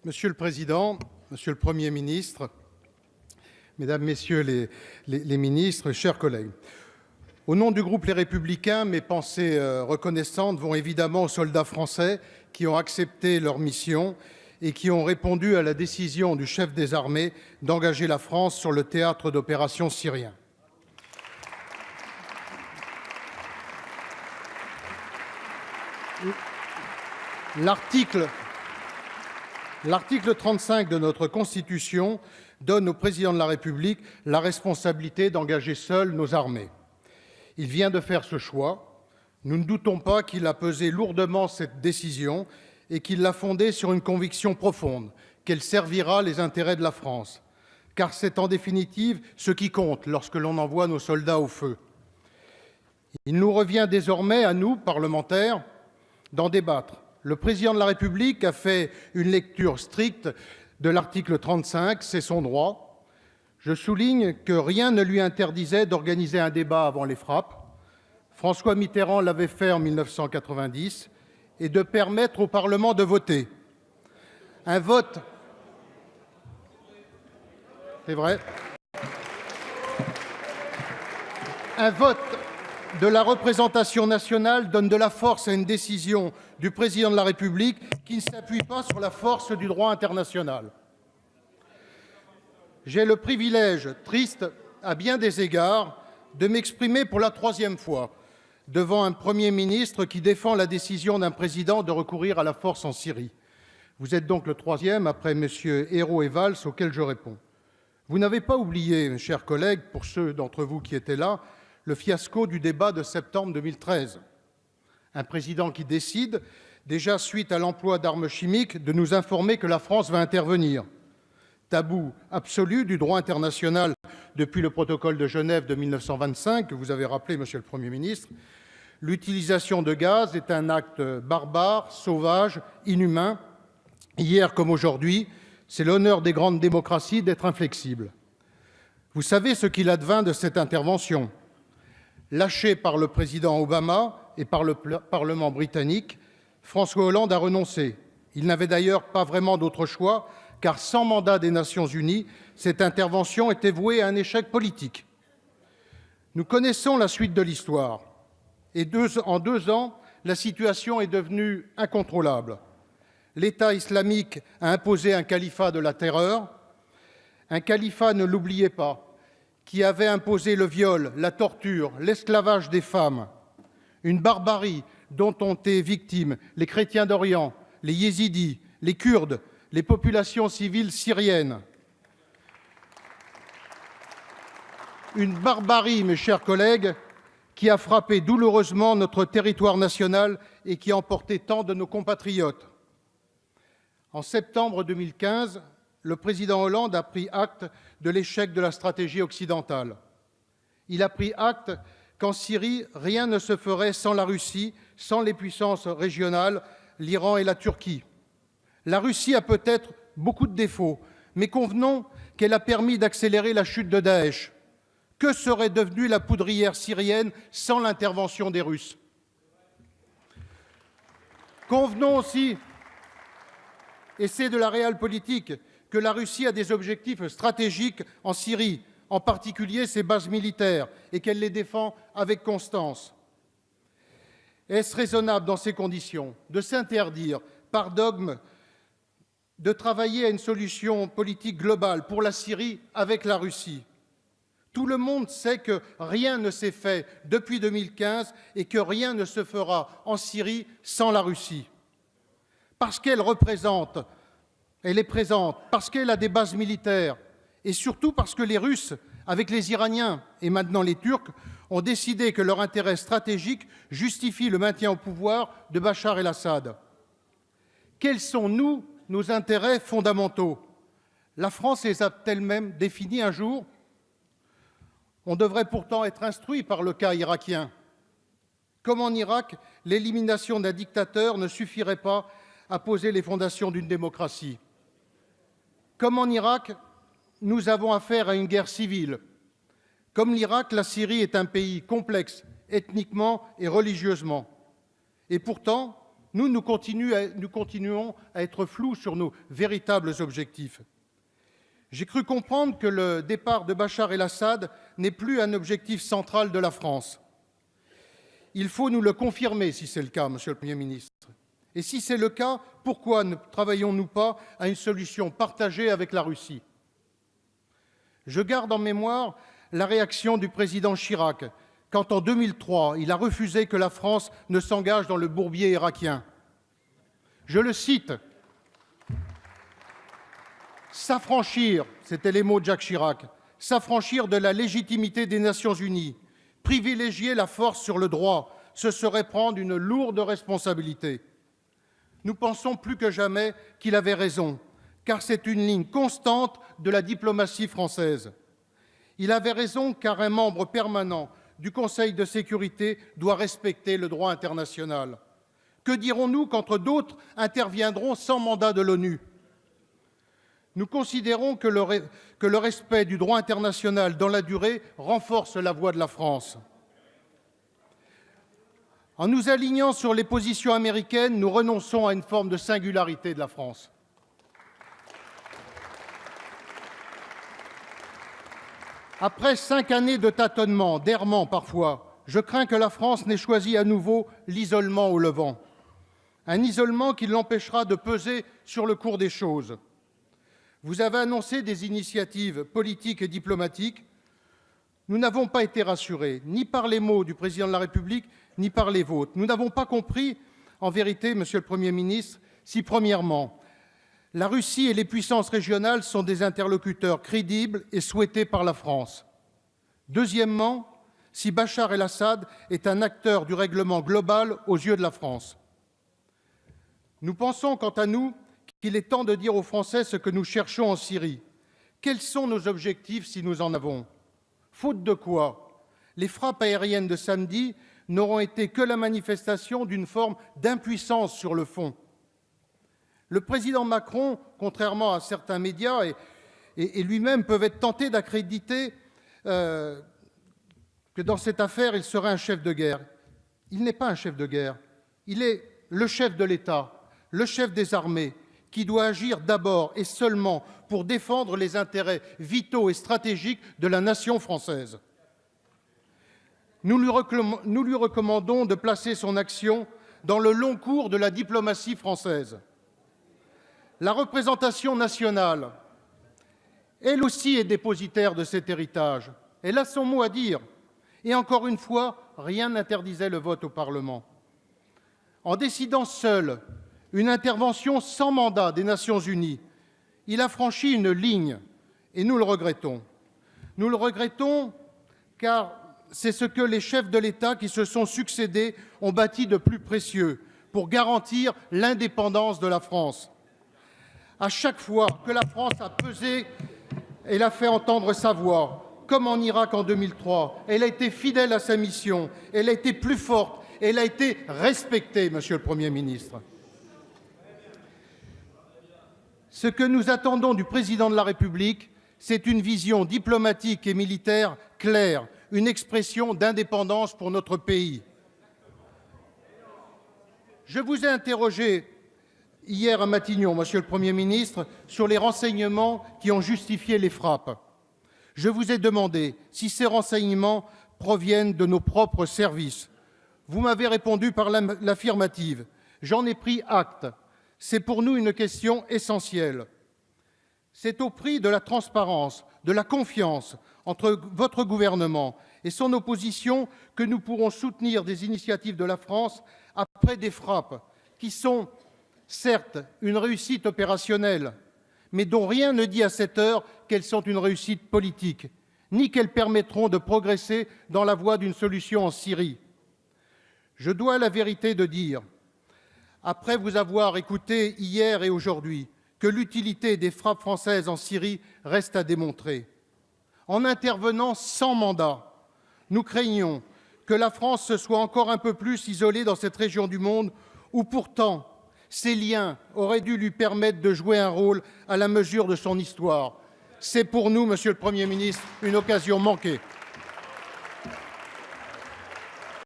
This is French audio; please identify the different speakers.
Speaker 1: Monsieur le Président, Monsieur le Premier ministre, Mesdames, Messieurs les ministres, chers collègues, au nom du groupe Les Républicains, mes pensées reconnaissantes vont évidemment aux soldats français qui ont accepté leur mission et qui ont répondu à la décision du chef des armées d'engager la France sur le théâtre d'opérations syrien. L'article 35 de notre Constitution donne au Président de la République la responsabilité d'engager seul nos armées. Il vient de faire ce choix. Nous ne doutons pas qu'il a pesé lourdement cette décision et qu'il l'a fondée sur une conviction profonde, qu'elle servira les intérêts de la France. Car c'est en définitive ce qui compte lorsque l'on envoie nos soldats au feu. Il nous revient désormais, à nous, parlementaires, d'en débattre. Le Président de la République a fait une lecture stricte de l'article 35, c'est son droit. Je souligne que rien ne lui interdisait d'organiser un débat avant les frappes. François Mitterrand l'avait fait en 1990 et de permettre au Parlement de voter. Un vote, c'est vrai, un vote de la représentation nationale donne de la force à une décision du Président de la République qui ne s'appuie pas sur la force du droit international. J'ai le privilège, triste à bien des égards, de m'exprimer pour la troisième fois devant un Premier ministre qui défend la décision d'un président de recourir à la force en Syrie. Vous êtes donc le troisième, après M. Ayrault et Valls, auquel je réponds. Vous n'avez pas oublié, mes chers collègues, pour ceux d'entre vous qui étaient là, le fiasco du débat de septembre 2013. Un président qui décide, déjà suite à l'emploi d'armes chimiques, de nous informer que la France va intervenir. Tabou absolu du droit international depuis le protocole de Genève de 1925, que vous avez rappelé, Monsieur le Premier ministre. L'utilisation de gaz est un acte barbare, sauvage, inhumain. Hier comme aujourd'hui, c'est l'honneur des grandes démocraties d'être inflexible. Vous savez ce qu'il advint de cette intervention. Lâché par le président Obama et par le Parlement britannique, François Hollande a renoncé. Il n'avait d'ailleurs pas vraiment d'autre choix, car sans mandat des Nations unies, cette intervention était vouée à un échec politique. Nous connaissons la suite de l'histoire. Et en 2 ans, la situation est devenue incontrôlable. L'État islamique a imposé un califat de la terreur. Un califat, ne l'oubliez pas, qui avait imposé le viol, la torture, l'esclavage des femmes, une barbarie dont ont été victimes les chrétiens d'Orient, les yézidis, les Kurdes, les populations civiles syriennes. Une barbarie, mes chers collègues, qui a frappé douloureusement notre territoire national et qui a emporté tant de nos compatriotes. En septembre 2015, le président Hollande a pris acte de l'échec de la stratégie occidentale. Il a pris acte qu'en Syrie, rien ne se ferait sans la Russie, sans les puissances régionales, l'Iran et la Turquie. La Russie a peut-être beaucoup de défauts, mais convenons qu'elle a permis d'accélérer la chute de Daesh. Que serait devenue la poudrière syrienne sans l'intervention des Russes? Convenons aussi, et c'est de la réelle politique, que la Russie a des objectifs stratégiques en Syrie, en particulier ses bases militaires, et qu'elle les défend avec constance. Est-ce raisonnable dans ces conditions de s'interdire, par dogme, de travailler à une solution politique globale pour la Syrie avec la Russie? Tout le monde sait que rien ne s'est fait depuis 2015 et que rien ne se fera en Syrie sans la Russie. Parce qu'elle représente, elle est présente, parce qu'elle a des bases militaires et surtout parce que les Russes, avec les Iraniens et maintenant les Turcs, ont décidé que leur intérêt stratégique justifie le maintien au pouvoir de Bachar el-Assad. Quels sont, nos intérêts fondamentaux? La France les a-t-elle même définis un jour? On devrait pourtant être instruit par le cas irakien. Comme en Irak, l'élimination d'un dictateur ne suffirait pas à poser les fondations d'une démocratie. Comme en Irak, nous avons affaire à une guerre civile. Comme l'Irak, la Syrie est un pays complexe, ethniquement et religieusement. Et pourtant, nous continuons à être flous sur nos véritables objectifs. J'ai cru comprendre que le départ de Bachar el-Assad n'est plus un objectif central de la France. Il faut nous le confirmer si c'est le cas, Monsieur le Premier ministre. Et si c'est le cas, pourquoi ne travaillons-nous pas à une solution partagée avec la Russie? Je garde en mémoire la réaction du président Chirac quand, en 2003, il a refusé que la France ne s'engage dans le bourbier irakien. Je le cite, « S'affranchir, c'était les mots de Jacques Chirac, s'affranchir de la légitimité des Nations Unies, privilégier la force sur le droit, ce serait prendre une lourde responsabilité. » Nous pensons plus que jamais qu'il avait raison, car c'est une ligne constante de la diplomatie française. Il avait raison car un membre permanent du Conseil de sécurité doit respecter le droit international. Que dirons-nous quand d'autres interviendront sans mandat de l'ONU? Nous considérons que le respect du droit international dans la durée renforce la voix de la France. En nous alignant sur les positions américaines, nous renonçons à une forme de singularité de la France. Après 5 années de tâtonnement, d'errement parfois, je crains que la France n'ait choisi à nouveau l'isolement au Levant. Un isolement qui l'empêchera de peser sur le cours des choses. Vous avez annoncé des initiatives politiques et diplomatiques. Nous n'avons pas été rassurés, ni par les mots du Président de la République, ni par les vôtres. Nous n'avons pas compris, en vérité, Monsieur le Premier ministre, si, premièrement, la Russie et les puissances régionales sont des interlocuteurs crédibles et souhaités par la France. Deuxièmement, si Bachar el-Assad est un acteur du règlement global aux yeux de la France. Nous pensons, quant à nous, qu'il est temps de dire aux Français ce que nous cherchons en Syrie. Quels sont nos objectifs si nous en avons? Faute de quoi, les frappes aériennes de samedi n'auront été que la manifestation d'une forme d'impuissance sur le fond. Le président Macron, contrairement à certains médias, et lui-même peuvent être tentés d'accréditer que dans cette affaire, il serait un chef de guerre. Il n'est pas un chef de guerre. Il est le chef de l'État, le chef des armées, qui doit agir d'abord et seulement pour défendre les intérêts vitaux et stratégiques de la nation française. Nous lui recommandons de placer son action dans le long cours de la diplomatie française. La représentation nationale, elle aussi, est dépositaire de cet héritage. Elle a son mot à dire. Et encore une fois, rien n'interdisait le vote au Parlement. En décidant seul une intervention sans mandat des Nations Unies, il a franchi une ligne, et nous le regrettons. Nous le regrettons car c'est ce que les chefs de l'État qui se sont succédé ont bâti de plus précieux pour garantir l'indépendance de la France. À chaque fois que la France a pesé, elle a fait entendre sa voix, comme en Irak en 2003. Elle a été fidèle à sa mission, elle a été plus forte, elle a été respectée, Monsieur le Premier ministre. Ce que nous attendons du Président de la République, c'est une vision diplomatique et militaire claire, une expression d'indépendance pour notre pays. Je vous ai interrogé hier à Matignon, Monsieur le Premier ministre, sur les renseignements qui ont justifié les frappes. Je vous ai demandé si ces renseignements proviennent de nos propres services. Vous m'avez répondu par l'affirmative. J'en ai pris acte. C'est pour nous une question essentielle. C'est au prix de la transparence, de la confiance entre votre gouvernement et son opposition que nous pourrons soutenir des initiatives de la France après des frappes qui sont, certes, une réussite opérationnelle, mais dont rien ne dit à cette heure qu'elles sont une réussite politique, ni qu'elles permettront de progresser dans la voie d'une solution en Syrie. Je dois la vérité de dire, après vous avoir écouté hier et aujourd'hui, que l'utilité des frappes françaises en Syrie reste à démontrer. En intervenant sans mandat, nous craignons que la France se soit encore un peu plus isolée dans cette région du monde où pourtant ces liens auraient dû lui permettre de jouer un rôle à la mesure de son histoire. C'est pour nous, Monsieur le Premier ministre, une occasion manquée.